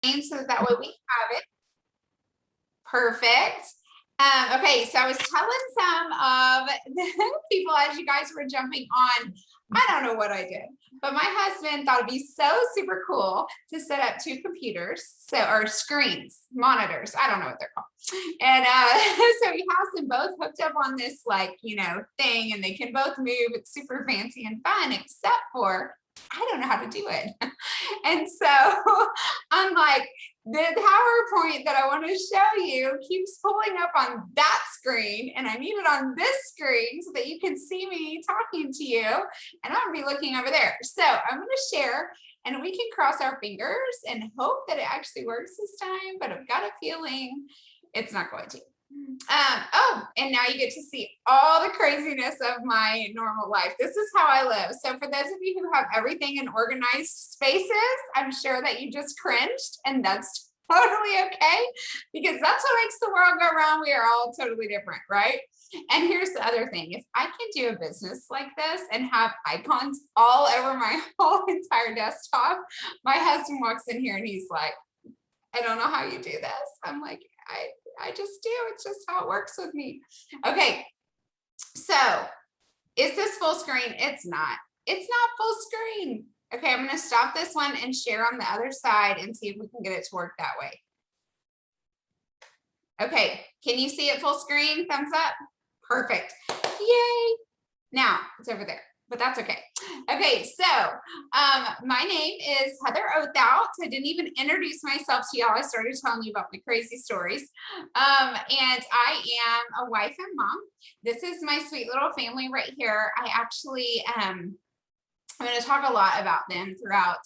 so that way we have it. Perfect. Okay, so I was telling some of the people as you guys were jumping on, I don't know what I did, but my husband thought it'd be so super cool to set up two computers, or screens, monitors, I don't know what they're called. And so he has them both hooked up on this thing, and they can both move. It's super fancy and fun, except for I don't know how to do it. And so I'm like, the PowerPoint that I want to show you keeps pulling up on that screen, and I need it on this screen so that you can see me talking to you, and I'm gonna be looking over there. So I'm going to share, and we can cross our fingers and hope that it actually works this time, but I've got a feeling it's not going to. And now you get to see all the craziness of my normal life. This is how I live. So for those of you who have everything in organized spaces, I'm sure that you just cringed, and that's totally okay, because that's what makes the world go round. We are all totally different, right? And here's the other thing. If I can do a business like this and have icons all over my whole entire desktop, my husband walks in here and he's like, I don't know how you do this. I'm like, I just do. It's just how it works with me. Okay. So is this full screen? It's not. It's not full screen. Okay. I'm going to stop this one and share on the other side and see if we can get it to work that way. Okay. Can you see it full screen? Thumbs up. Perfect. Yay. Now it's over there, but that's okay. Okay, so my name is Heather Oathout. I didn't even introduce myself to y'all. I started telling you about my crazy stories. And I am a wife and mom. This is my sweet little family right here. I actually, I'm going to talk a lot about them throughout,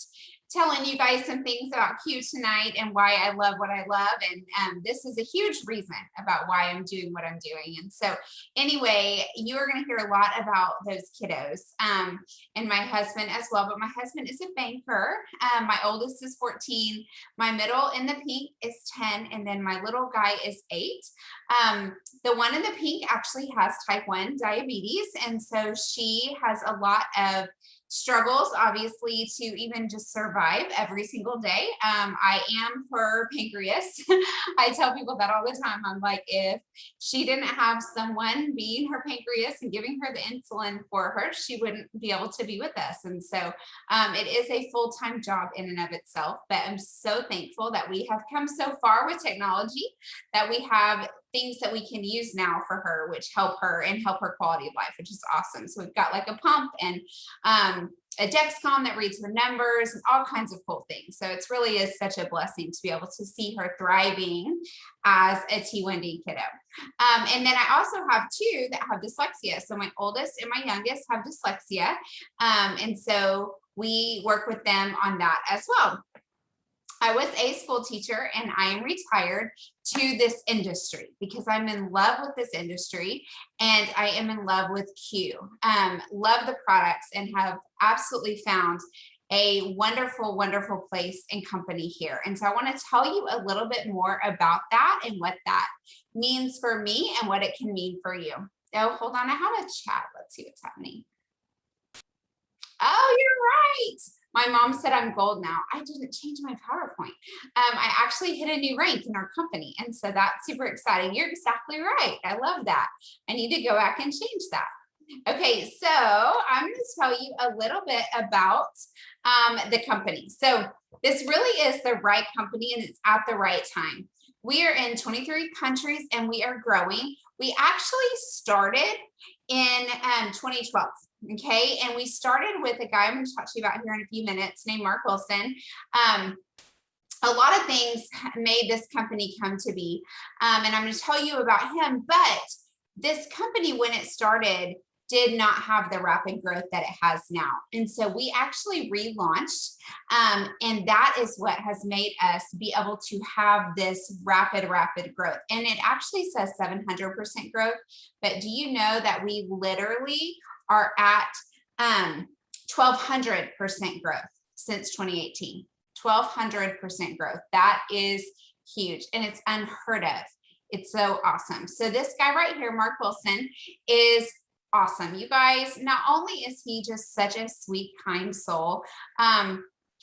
telling you guys some things about Q tonight and why I love what I love. And this is a huge reason about why I'm doing what I'm doing. And so anyway, you are going to hear a lot about those kiddos and my husband as well. But my husband is a banker. My oldest is 14. My middle in the pink is 10. And then my little guy is 8. The one in the pink actually has type 1 diabetes. And so she has a lot of struggles, obviously, to even just survive every single day. I am her pancreas. I tell people that all the time. I'm like, if she didn't have someone being her pancreas and giving her the insulin for her, she wouldn't be able to be with us. And so it is a full-time job in and of itself, but I'm so thankful that we have come so far with technology, that we have things that we can use now for her, which help her and help her quality of life, which is awesome. So we've got like a pump and a Dexcom that reads her numbers and all kinds of cool things. So it's really is such a blessing to be able to see her thriving as a T1D kiddo. And then I also have 2 that have dyslexia. So my oldest and my youngest have dyslexia. And so we work with them on that as well. I was a school teacher, and I am retired to this industry because I'm in love with this industry, and I am in love with Q. Love the products and have absolutely found a wonderful, wonderful place and company here. And so I want to tell you a little bit more about that and what that means for me and what it can mean for you. Oh, hold on. I have a chat. Let's see what's happening. Oh, you're right. My mom said I'm gold now. I didn't change my PowerPoint. I actually hit a new rank in our company. And so that's super exciting. You're exactly right. I love that. I need to go back and change that. Okay, so I'm going to tell you a little bit about the company. So this really is the right company, and it's at the right time. We are in 23 countries and we are growing. We actually started in 2012. Okay, and we started with a guy I'm going to talk to you about here in a few minutes named Mark Wilson. A lot of things made this company come to be, and I'm going to tell you about him. But this company, when it started, did not have the rapid growth that it has now. And so we actually relaunched, and that is what has made us be able to have this rapid growth. And it actually says 700% growth, but do you know that we literally are at 1,200% growth since 2018, 1,200% growth. That is huge, and it's unheard of. It's so awesome. So this guy right here, Mark Wilson, is awesome. You guys, not only is he just such a sweet, kind soul,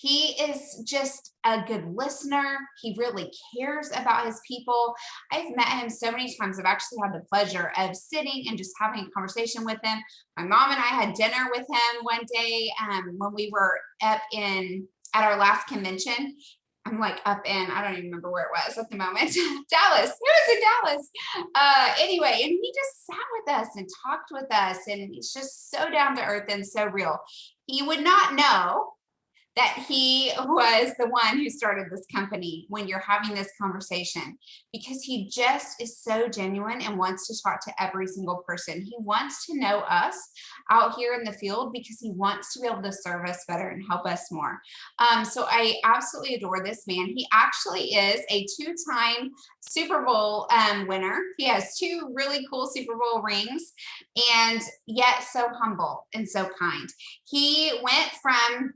He is just a good listener. He really cares about his people. I've met him so many times. I've actually had the pleasure of sitting and just having a conversation with him. My mom and I had dinner with him one day when we were up at our last convention. I'm like up in, I don't even remember where it was at the moment. Dallas. It was in Dallas. Anyway, and he just sat with us and talked with us, and he's just so down to earth and so real. He would not know that he was the one who started this company when you're having this conversation, because he just is so genuine and wants to talk to every single person. He wants to know us out here in the field because he wants to be able to serve us better and help us more. So I absolutely adore this man. He actually is a 2-time Super Bowl winner. He has 2 really cool Super Bowl rings, and yet so humble and so kind. He went from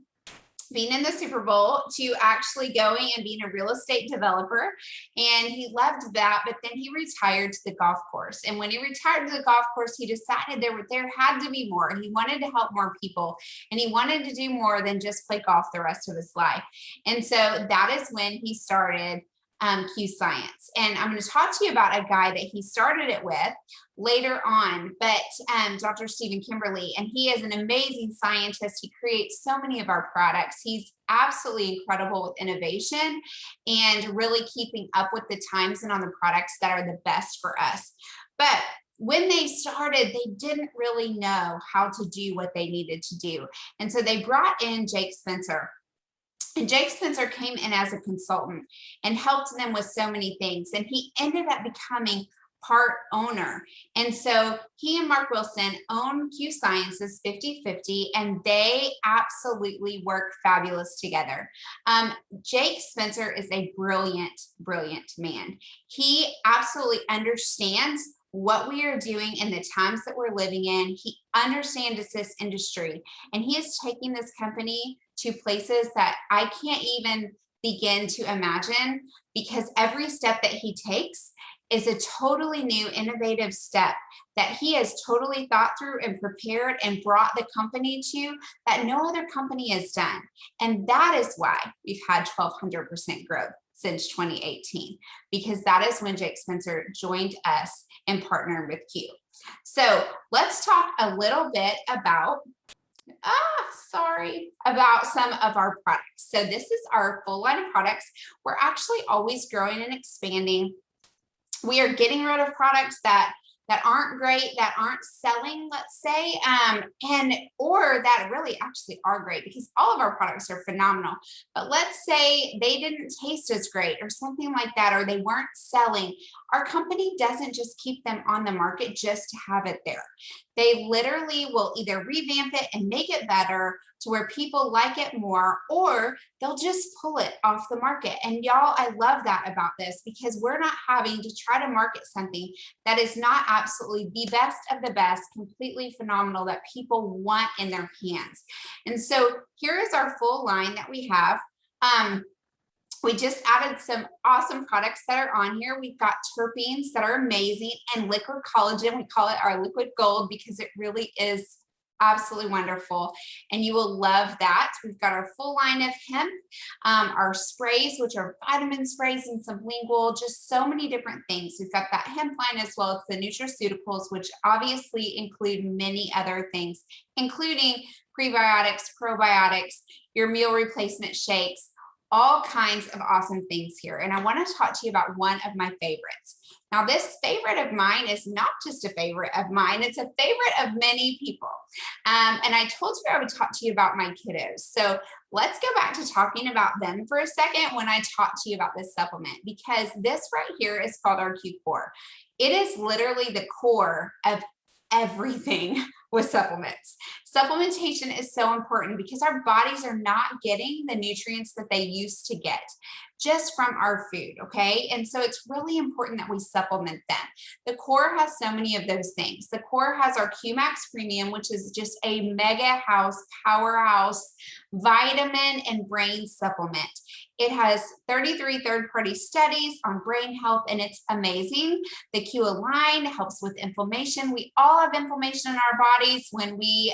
being in the Super Bowl to actually going and being a real estate developer. And he loved that, but then he retired to the golf course. And when he retired to the golf course, he decided there had to be more. He wanted to help more people, and he wanted to do more than just play golf the rest of his life. And so that is when he started Qscience. And I'm going to talk to you about a guy that he started it with later on, but Dr. Stephen Kimberly, and he is an amazing scientist. He creates so many of our products. He's absolutely incredible with innovation and really keeping up with the times and on the products that are the best for us. But when they started, they didn't really know how to do what they needed to do. And so they brought in Jake Spencer. And Jake Spencer came in as a consultant and helped them with so many things. And he ended up becoming part owner. And so he and Mark Wilson own Qsciences 50/50, and they absolutely work fabulous together. Jake Spencer is a brilliant, brilliant man. He absolutely understands what we are doing in the times that we're living in. He understands this industry, and he is taking this company to places that I can't even begin to imagine, because every step that he takes is a totally new, innovative step that he has totally thought through and prepared and brought the company to that no other company has done. And that is why we've had 1,200% growth since 2018, because that is when Jake Spencer joined us and partnered with Q. So let's talk a little bit about some of our products. So this is our full line of products. We're actually always growing and expanding. We are getting rid of products that aren't great, that aren't selling, let's say, or that really actually are great, because all of our products are phenomenal. But let's say they didn't taste as great or something like that, or they weren't selling. Our company doesn't just keep them on the market just to have it there. They literally will either revamp it and make it better to where people like it more, or they'll just pull it off the market. And y'all, I love that about this, because we're not having to try to market something that is not absolutely the best of the best, completely phenomenal, that people want in their hands. And so here is our full line that we have. We just added some awesome products that are on here. We've got terpenes that are amazing, and liquid collagen. We call it our liquid gold because it really is absolutely wonderful, and you will love that. We've got our full line of hemp, our sprays, which are vitamin sprays and sublingual, just so many different things. We've got that hemp line, as well as the nutraceuticals, which obviously include many other things, including prebiotics, probiotics, your meal replacement shakes, all kinds of awesome things here. And I want to talk to you about one of my favorites. Now, this favorite of mine is not just a favorite of mine, it's a favorite of many people. And I told you I would talk to you about my kiddos. So let's go back to talking about them for a second when I talk to you about this supplement, because this right here is called our Q Core. It is literally the core of everything with supplements. Supplementation is so important because our bodies are not getting the nutrients that they used to get just from our food, okay? And so it's really important that we supplement them. The core has so many of those things. The core has our QMax Premium, which is just a mega powerhouse vitamin and brain supplement. It has 33 third-party studies on brain health, and it's amazing. The Q Align helps with inflammation. We all have inflammation in our bodies when we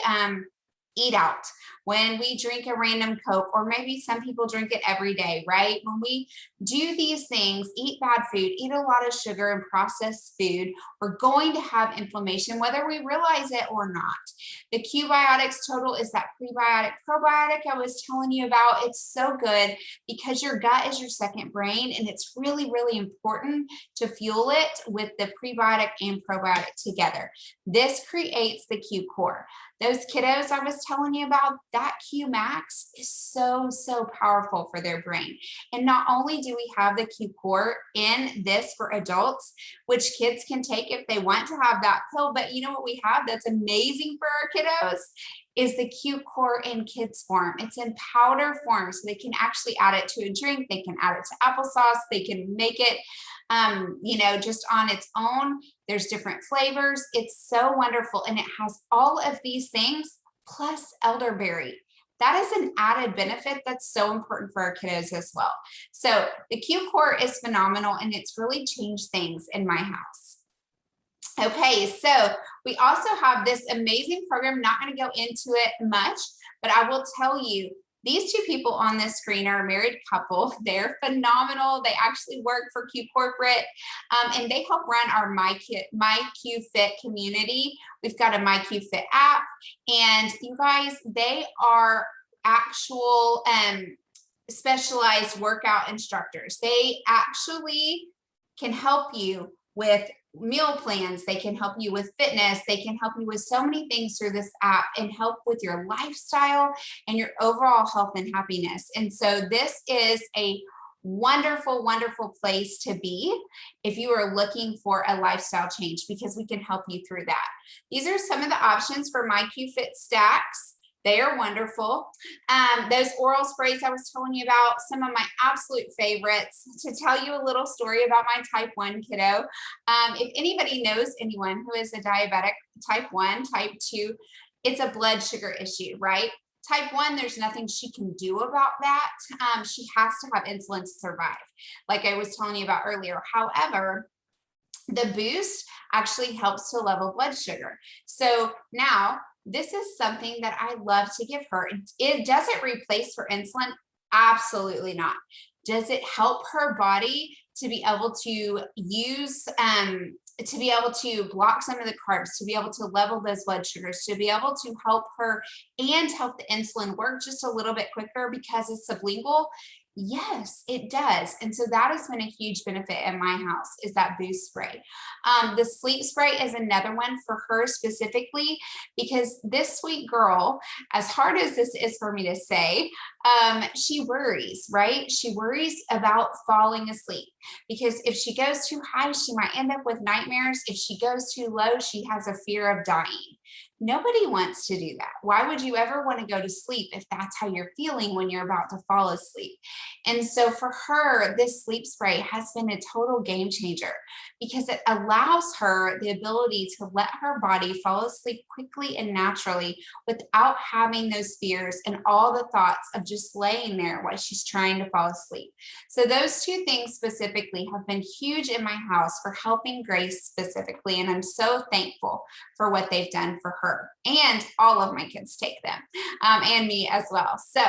eat out, when we drink a random Coke, or maybe some people drink it every day, right? When we do these things, eat bad food, eat a lot of sugar and processed food, we're going to have inflammation, whether we realize it or not. The Qbiotics Total is that prebiotic, probiotic I was telling you about. It's so good because your gut is your second brain, and it's really, really important to fuel it with the prebiotic and probiotic together. This creates the Q core. Those kiddos I was telling you about, that Q max is so, so powerful for their brain. And not only do we have the Q core in this for adults, which kids can take if they want to have that pill, but you know what we have that's amazing for our kiddos is the Q core in kids form. It's in powder form, so they can actually add it to a drink. They can add it to applesauce. They can make it, just on its own. There's different flavors. It's so wonderful. And it has all of these things plus elderberry. That is an added benefit that's so important for our kiddos as well. So the Q core is phenomenal, and it's really changed things in my house. Okay, so we also have this amazing program. Not going to go into it much, but I will tell you, these two people on this screen are a married couple. They're phenomenal. They actually work for Q Corporate, and they help run our MyQ Fit community. We've got a MyQ Fit app, and you guys, they are actual specialized workout instructors. They actually can help you with meal plans. They can help you with fitness. They can help you with so many things through this app and help with your lifestyle and your overall health and happiness. And so this is a wonderful, wonderful place to be if you are looking for a lifestyle change, because we can help you through that. These are some of the options for MyQ Fit stacks. They are wonderful. Those oral sprays I was telling you about, some of my absolute favorites. To tell you a little story about my type 1 kiddo, if anybody knows anyone who is a diabetic, type 1, type 2, it's a blood sugar issue, right? Type 1, there's nothing she can do about that. She has to have insulin to survive, like I was telling you about earlier. However, the boost actually helps to level blood sugar. So now, this is something that I love to give her. Does it replace her insulin? Absolutely not. Does it help her body to be able to use, to be able to block some of the carbs, to be able to level those blood sugars, to be able to help her and help the insulin work just a little bit quicker because it's sublingual? Yes, it does. And so that has been a huge benefit in my house, is that boost spray. The sleep spray is another one for her specifically, because this sweet girl, as hard as this is for me to say, she worries, right? She worries about falling asleep, because if she goes too high, she might end up with nightmares. If she goes too low, she has a fear of dying. Nobody wants to do that. Why would you ever want to go to sleep if that's how you're feeling when you're about to fall asleep? And so for her, this sleep spray has been a total game changer, because it allows her the ability to let her body fall asleep quickly and naturally without having those fears and all the thoughts of just laying there while she's trying to fall asleep. So those two things specifically have been huge in my house for helping Grace specifically. And I'm so thankful for what they've done for her, and all of my kids take them, and me as well. So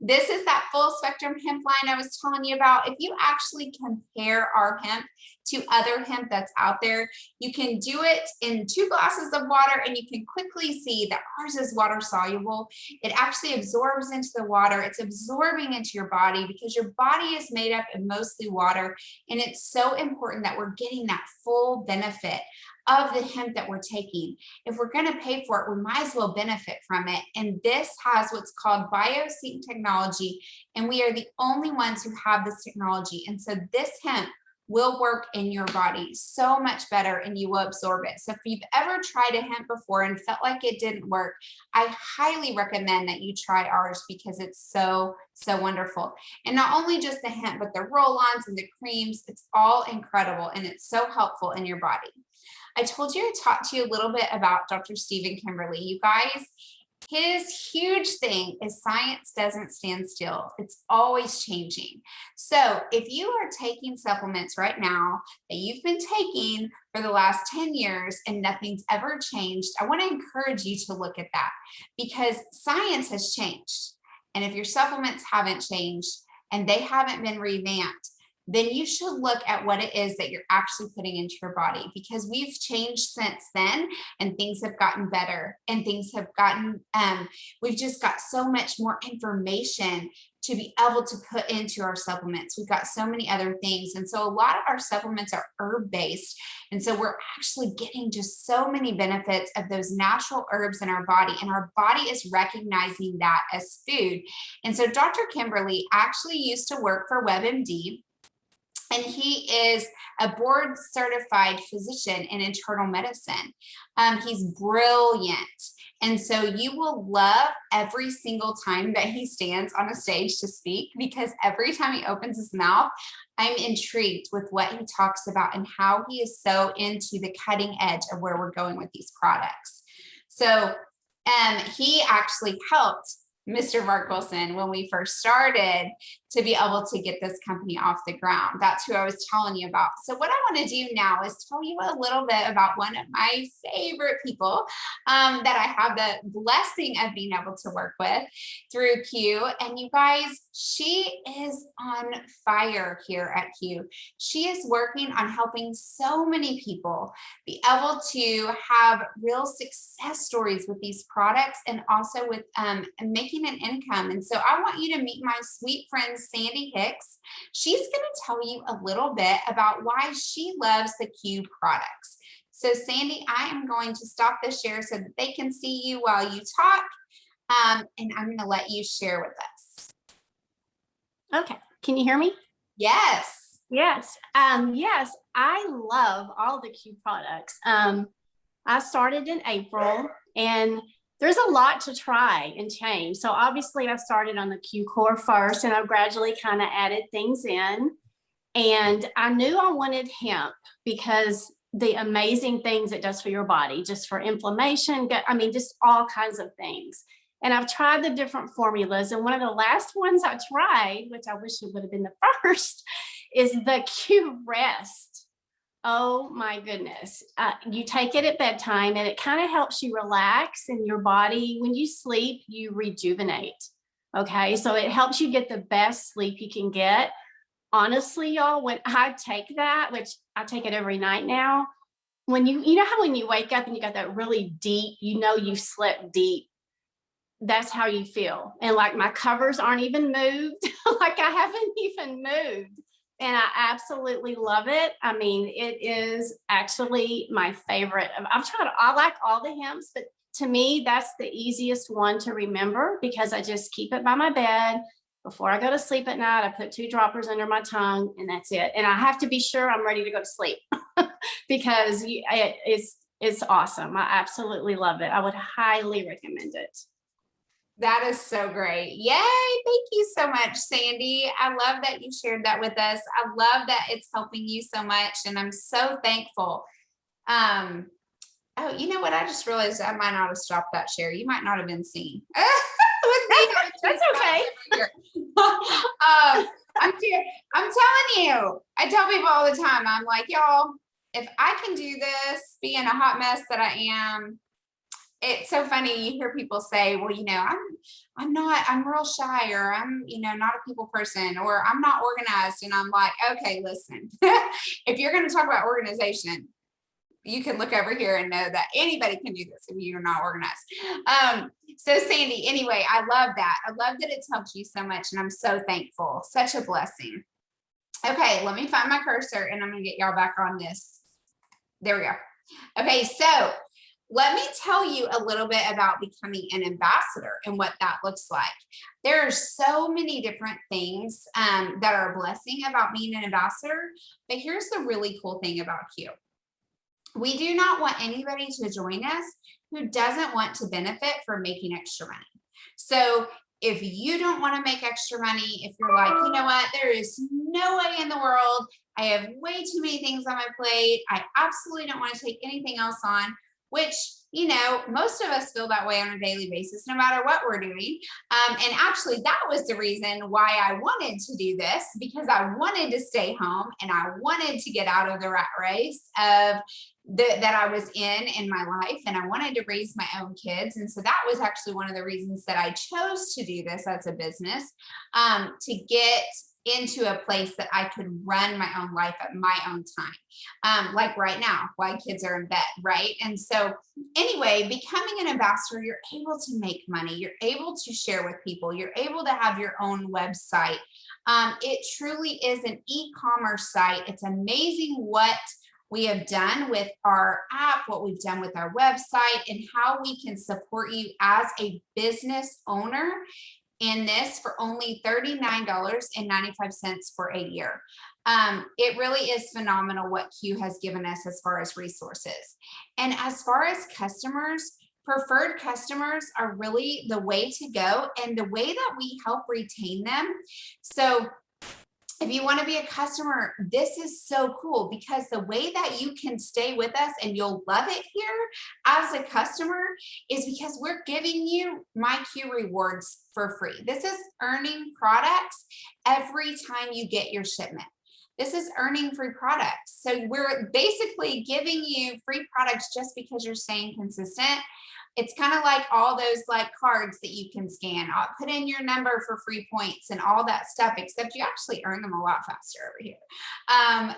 this is that full spectrum hemp line I was telling you about. If you actually compare our hemp to other hemp that's out there, you can do it in 2 glasses of water, and you can quickly see that ours is water soluble. It actually absorbs into the water. It's absorbing into your body because your body is made up of mostly water. And it's so important that we're getting that full benefit of the hemp that we're taking. If we're going to pay for it, we might as well benefit from it. And this has what's called biosync technology, and we are the only ones who have this technology. And so this hemp will work in your body so much better, and you will absorb it. So if you've ever tried a hemp before and felt like it didn't work, I highly recommend that you try ours, because it's so, so wonderful. And not only just the hemp, but the roll-ons and the creams, it's all incredible, and it's so helpful in your body. I told you I talked to you a little bit about Dr. Stephen Kimberly. You guys, his huge thing is science doesn't stand still. It's always changing. So if you are taking supplements right now that you've been taking for the last 10 years and nothing's ever changed, I want to encourage you to look at that, because science has changed. And if your supplements haven't changed and they haven't been revamped, then you should look at what it is that you're actually putting into your body, because we've changed since then and things have gotten better and things have gotten, we've just got so much more information to be able to put into our supplements. We've got so many other things. And so a lot of our supplements are herb based. And so we're actually getting just so many benefits of those natural herbs in our body. And our body is recognizing that as food. And so Dr. Kimberly actually used to work for WebMD. And he is a board certified physician in internal medicine. He's brilliant. And so you will love every single time that he stands on a stage to speak, because every time he opens his mouth, I'm intrigued with what he talks about and how he is so into the cutting edge of where we're going with these products. So he actually helped Mr. Mark Wilson when we first started to be able to get this company off the ground. That's who I was telling you about. So what I want to do now is tell you a little bit about one of my favorite people that I have the blessing of being able to work with through Q. And you guys, she is on fire here at Q. She is working on helping so many people be able to have real success stories with these products, and also with making an income. And so I want you to meet my sweet friend, Sandy Hicks. She's going to tell you a little bit about why she loves the Q products. So Sandy, I am going to stop the share so that they can see you while you talk. And I'm going to let you share with us. Okay. Can you hear me? Yes. Yes. Yes, I love all the Q products. I started in April, and there's a lot to try and change. So obviously I started on the Q core first, and I've gradually kind of added things in. And I knew I wanted hemp because the amazing things it does for your body, just for inflammation, just all kinds of things. And I've tried the different formulas. And one of the last ones I tried, which I wish it would have been the first, is the Q Rest. Oh my goodness. You take it at bedtime, and it kind of helps you relax in your body. When you sleep, you rejuvenate. Okay. So it helps you get the best sleep you can get. Honestly, y'all, when I take that, which I take it every night now, when you know how when you wake up and you got that really deep, you slept deep, that's how you feel. And like my covers aren't even moved. Like I haven't even moved. And I absolutely love it. I mean, it is actually my favorite. I like all the hemps, but to me, that's the easiest one to remember, because I just keep it by my bed. Before I go to sleep at night, I put 2 droppers under my tongue, and that's it. And I have to be sure I'm ready to go to sleep because it's awesome. I absolutely love it. I would highly recommend it. That is so great. Yay. Thank you so much, Sandy. I love that you shared that with us. I love that it's helping you so much, and I'm so thankful. Oh, you know what? I just realized I might not have stopped that share. You might not have been seen. That's okay. I'm telling you, I tell people all the time, I'm like, y'all, if I can do this, being a hot mess that I am, it's so funny. You hear people say, well, I'm real shy, or I'm, not a people person, or I'm not organized. And I'm like, okay, listen, if you're going to talk about organization, you can look over here and know that anybody can do this if you're not organized. So Sandy, anyway, I love that. I love that it's helped you so much, and I'm so thankful. Such a blessing. Okay, let me find my cursor, and I'm going to get y'all back on this. There we go. Okay, so let me tell you a little bit about becoming an ambassador and what that looks like. There are so many different things that are a blessing about being an ambassador, but here's the really cool thing about Q. We do not want anybody to join us who doesn't want to benefit from making extra money. So if you don't want to make extra money, if you're like, you know what, there is no way in the world, I have way too many things on my plate, I absolutely don't want to take anything else on, which, you know, most of us feel that way on a daily basis, no matter what we're doing. And actually, that was the reason why I wanted to do this, because I wanted to stay home and I wanted to get out of the rat race of that I was in my life, and I wanted to raise my own kids. And so that was actually one of the reasons that I chose to do this as a business, to get into a place that I could run my own life at my own time. Like right now, while kids are in bed, right? And so anyway, becoming an ambassador, you're able to make money, you're able to share with people, you're able to have your own website. It truly is an e-commerce site. It's amazing what we have done with our app, what we've done with our website, and how we can support you as a business owner in this for only $39.95 for a year. It really is phenomenal what Q has given us as far as resources. And as far as customers, preferred customers are really the way to go, and the way that we help retain them. So if you want to be a customer, this is so cool, because the way that you can stay with us and you'll love it here as a customer is because we're giving you My Q rewards for free. This is earning products every time you get your shipment. This is earning free products. So we're basically giving you free products just because you're staying consistent. It's kind of like all those like cards that you can scan. I'll put in your number for free points and all that stuff, except you actually earn them a lot faster over here.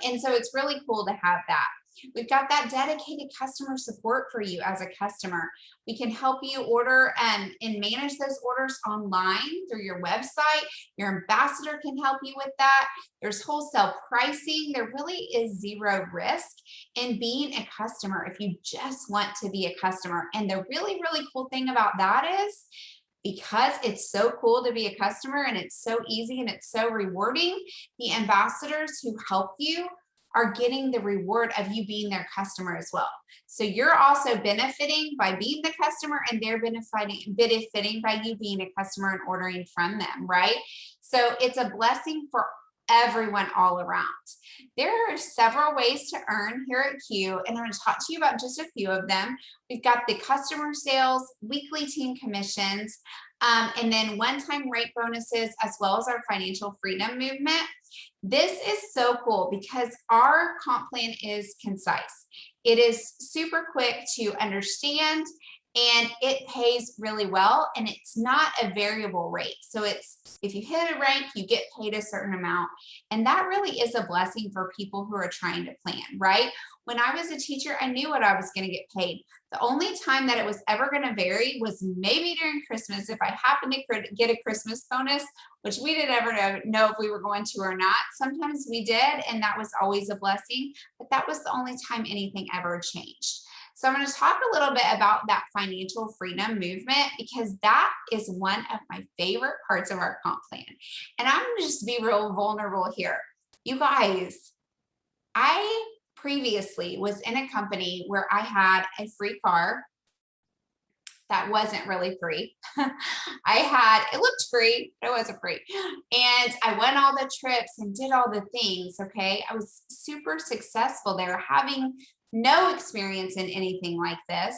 And so it's really cool to have that. We've got that dedicated customer support for you as a customer. We can help you order and manage those orders online through your website. Your ambassador can help you with that. There's wholesale pricing. There really is zero risk in being a customer if you just want to be a customer. And the really, really cool thing about that is, because it's so cool to be a customer and it's so easy and it's so rewarding, the ambassadors who help you are getting the reward of you being their customer as well. So you're also benefiting by being the customer, and they're benefiting by you being a customer and ordering from them, right? So it's a blessing for everyone all around. There are several ways to earn here at Q, and I'm going to talk to you about just a few of them. We've got the customer sales, weekly team commissions, and then one-time rate bonuses, as well as our financial freedom movement. This is so cool because our comp plan is concise. It is super quick to understand, and it pays really well, and it's not a variable rate. So it's, if you hit a rank, you get paid a certain amount. And that really is a blessing for people who are trying to plan, right? When I was a teacher, I knew what I was going to get paid. The only time that it was ever going to vary was maybe during Christmas, if I happened to get a Christmas bonus, which we didn't ever know if we were going to or not. Sometimes we did, and that was always a blessing, but that was the only time anything ever changed. So I'm going to talk a little bit about that financial freedom movement, because that is one of my favorite parts of our comp plan. And I'm going to just be real vulnerable here. You guys, I previously was in a company where I had a free car that wasn't really free. It looked free, but it wasn't free. And I went all the trips and did all the things, okay? I was super successful there, having no experience in anything like this.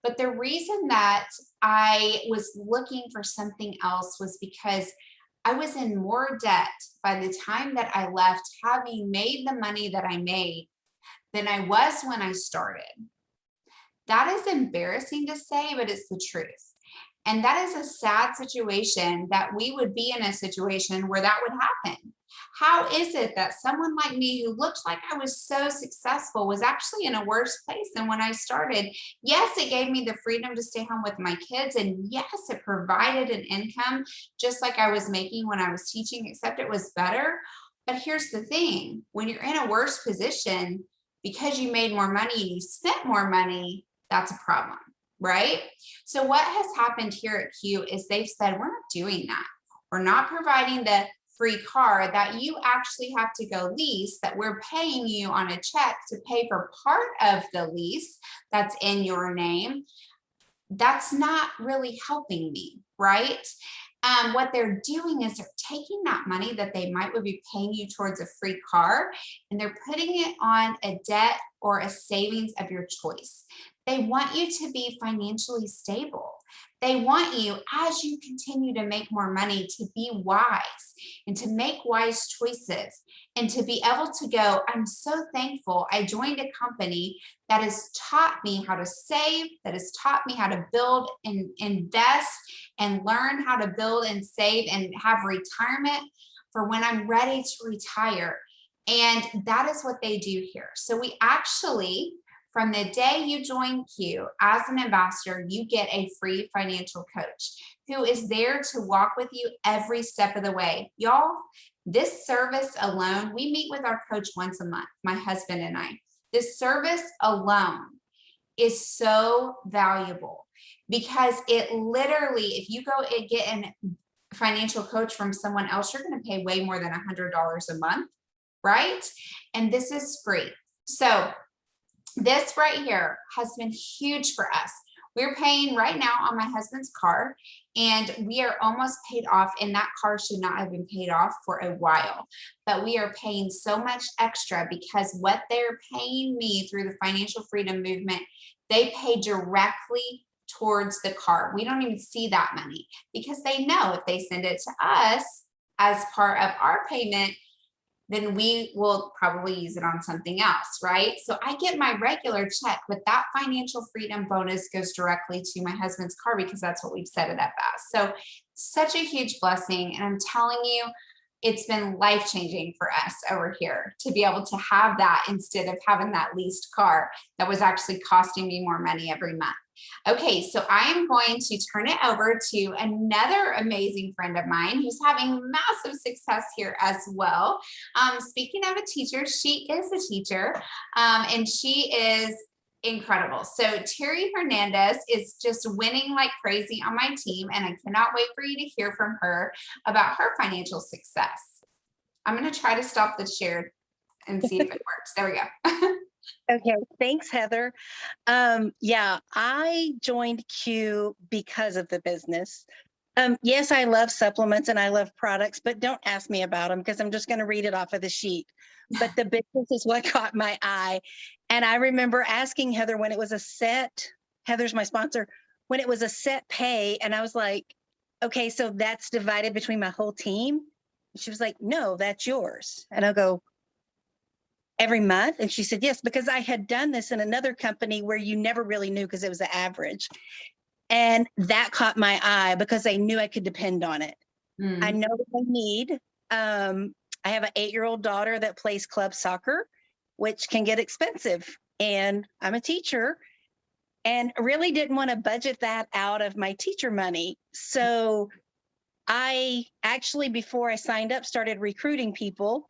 But the reason that I was looking for something else was because I was in more debt by the time that I left, having made the money that I made, than I was when I started. That is embarrassing to say, but it's the truth. And that is a sad situation, that we would be in a situation where that would happen. How is it that someone like me, who looked like I was so successful, was actually in a worse place than when I started? Yes, it gave me the freedom to stay home with my kids. And yes, it provided an income just like I was making when I was teaching, except it was better. But here's the thing, when you're in a worse position, because you made more money and you spent more money, that's a problem, right? So what has happened here at Q is they've said, we're not doing that. We're not providing the free car that you actually have to go lease, that we're paying you on a check to pay for part of the lease that's in your name. That's not really helping me, right? What they're doing is they're taking that money that they might would be paying you towards a free car, and they're putting it on a debt or a savings of your choice. They want you to be financially stable. They want you, as you continue to make more money, to be wise and to make wise choices and to be able to go, I'm so thankful I joined a company that has taught me how to save, that has taught me how to build and invest and learn how to build and save and have retirement for when I'm ready to retire. And that is what they do here. So we actually, from the day you join Q as an ambassador, you get a free financial coach who is there to walk with you every step of the way. Y'all, this service alone, we meet with our coach once a month, my husband and I. This service alone is so valuable because it literally, if you go and get a financial coach from someone else, you're going to pay way more than $100 a month, right? And this is free. So this right here has been huge for us. We're paying right now on my husband's car, and we are almost paid off, and that car should not have been paid off for a while, but we are paying so much extra because what they're paying me through the financial freedom movement, they pay directly towards the car. We don't even see that money because they know if they send it to us as part of our payment, then we will probably use it on something else, right? So I get my regular check, but that financial freedom bonus goes directly to my husband's car because that's what we've set it up as. So such a huge blessing. And I'm telling you, it's been life-changing for us over here to be able to have that instead of having that leased car that was actually costing me more money every month. Okay, so I am going to turn it over to another amazing friend of mine who's having massive success here as well. Speaking of a teacher, she is a teacher, and she is incredible. So Terry Hernandez is just winning like crazy on my team, and I cannot wait for you to hear from her about her financial success. I'm going to try to stop the share and see if it works. There we go. Okay, thanks, Heather. Yeah, I joined Q because of the business. Yes, I love supplements and I love products, but don't ask me about them because I'm just going to read it off of the sheet. But the business is what caught my eye. And I remember asking Heather when it was a set, Heather's my sponsor, when it was a set pay. And I was like, okay, so that's divided between my whole team. She was like, no, that's yours. And I'll go, every month? And she said, yes, because I had done this in another company where you never really knew because it was the average. And that caught my eye because I knew I could depend on it. I know what I need. I have an 8-year-old daughter that plays club soccer, which can get expensive. And I'm a teacher and really didn't want to budget that out of my teacher money. So I actually, before I signed up, started recruiting people.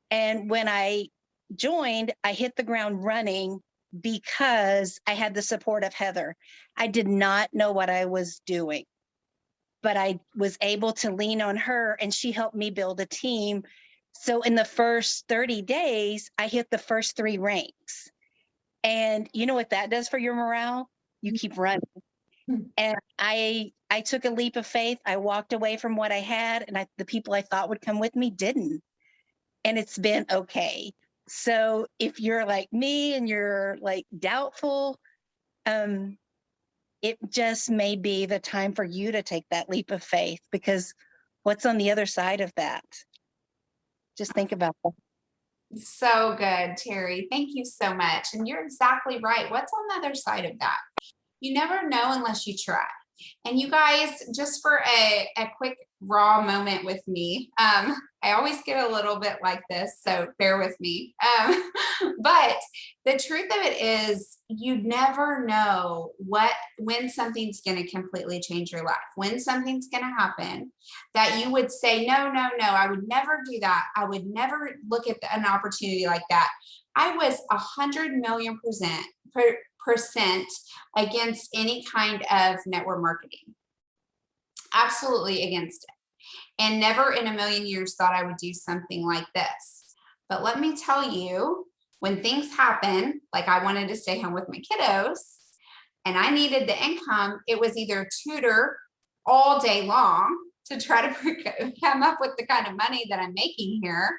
And when I joined, I hit the ground running because I had the support of Heather. I did not know what I was doing, but I was able to lean on her and she helped me build a team. So in the first 30 days, I hit the first 3 ranks. And you know what that does for your morale? You keep running. And I took a leap of faith. I walked away from what I had, and the people I thought would come with me didn't. And it's been okay. So if you're like me and you're like doubtful, it just may be the time for you to take that leap of faith, because what's on the other side of that? Just think about that. So good, Terry. Thank you so much. And you're exactly right. What's on the other side of that? You never know unless you try. And you guys, just for a quick raw moment with me, I always get a little bit like this, so bear with me. But the truth of it is, you never know when something's going to completely change your life, when something's going to happen that you would say, no, I would never do that. I would never look at an opportunity like that. I was 100,000,000% against any kind of network marketing. Absolutely against it. And never in a million years thought I would do something like this. But let me tell you, when things happen, like I wanted to stay home with my kiddos and I needed the income, it was either tutor all day long to try to come up with the kind of money that I'm making here,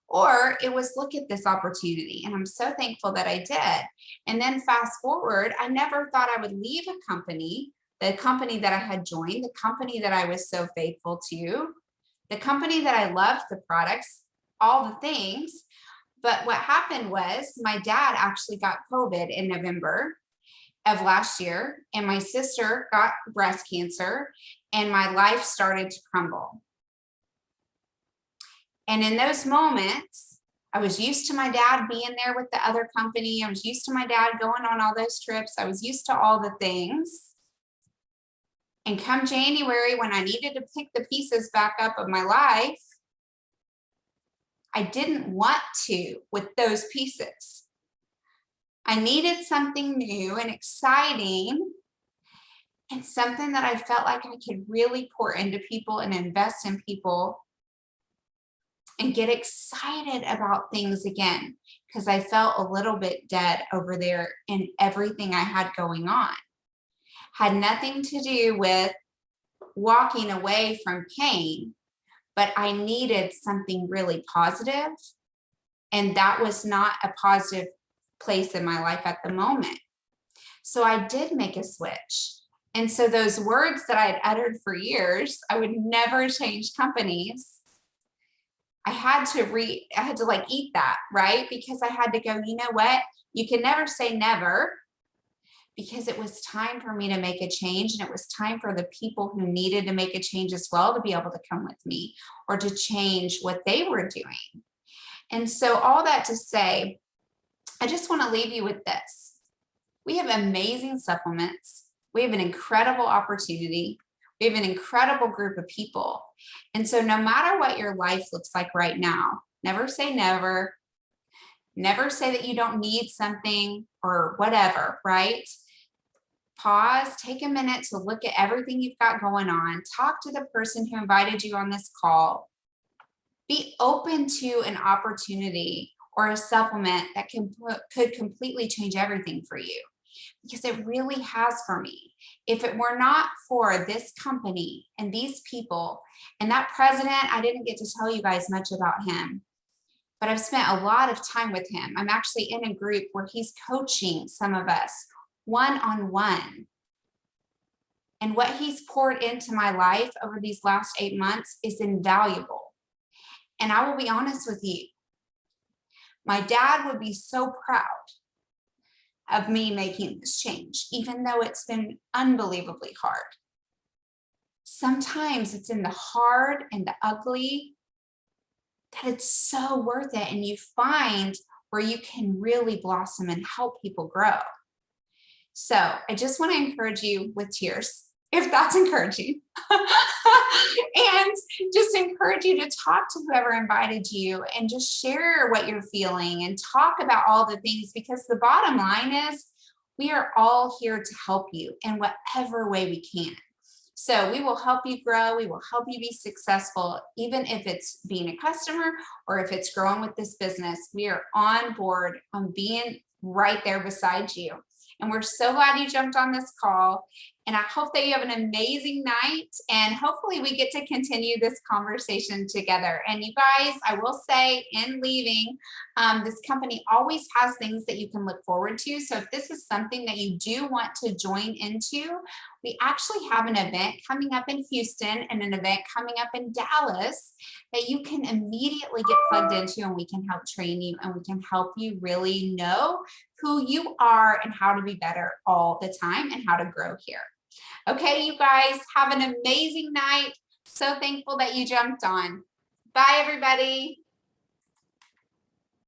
or it was look at this opportunity. And I'm so thankful that I did. And then fast forward, I never thought I would leave a company, the company that I had joined, the company that I was so faithful to, the company that I loved, the products, all the things. But what happened was my dad actually got COVID in November of last year, and my sister got breast cancer, and my life started to crumble. And in those moments, I was used to my dad being there with the other company. I was used to my dad going on all those trips. I was used to all the things. And come January, when I needed to pick the pieces back up of my life, I didn't want to with those pieces. I needed something new and exciting, and something that I felt like I could really pour into people and invest in people and get excited about things again, because I felt a little bit dead over there in everything I had going on. Had nothing to do with walking away from pain, but I needed something really positive, and that was not a positive place in my life at the moment. So I did make a switch. And so those words that I had uttered for years, I would never change companies. I had to like eat that, right? Because I had to go, you know what? You can never say never, because it was time for me to make a change, and it was time for the people who needed to make a change as well to be able to come with me or to change what they were doing. And so all that to say, I just want to leave you with this. We have amazing supplements. We have an incredible opportunity. We have an incredible group of people. And so no matter what your life looks like right now, never say never. Never say that you don't need something or whatever, right? Pause, take a minute to look at everything you've got going on. Talk to the person who invited you on this call. Be open to an opportunity or a supplement that could completely change everything for you, because it really has for me. If it were not for this company and these people and that president, I didn't get to tell you guys much about him, but I've spent a lot of time with him. I'm actually in a group where he's coaching some of us one-on-one. And what he's poured into my life over these last 8 months is invaluable. And I will be honest with you, my dad would be so proud of me making this change, even though it's been unbelievably hard. Sometimes it's in the hard and the ugly that it's so worth it, and you find where you can really blossom and help people grow. So I just want to encourage you with tears, if that's encouraging, and just encourage you to talk to whoever invited you and just share what you're feeling and talk about all the things, because the bottom line is we are all here to help you in whatever way we can. So we will help you grow. We will help you be successful, even if it's being a customer or if it's growing with this business. We are on board on being right there beside you. And we're so glad you jumped on this call. And I hope that you have an amazing night. And hopefully we get to continue this conversation together. And you guys, I will say in leaving, this company always has things that you can look forward to. So if this is something that you do want to join into, we actually have an event coming up in Houston and an event coming up in Dallas that you can immediately get plugged into, and we can help train you, and we can help you really know who you are and how to be better all the time and how to grow here. Okay, you guys, have an amazing night. So thankful that you jumped on. Bye, everybody.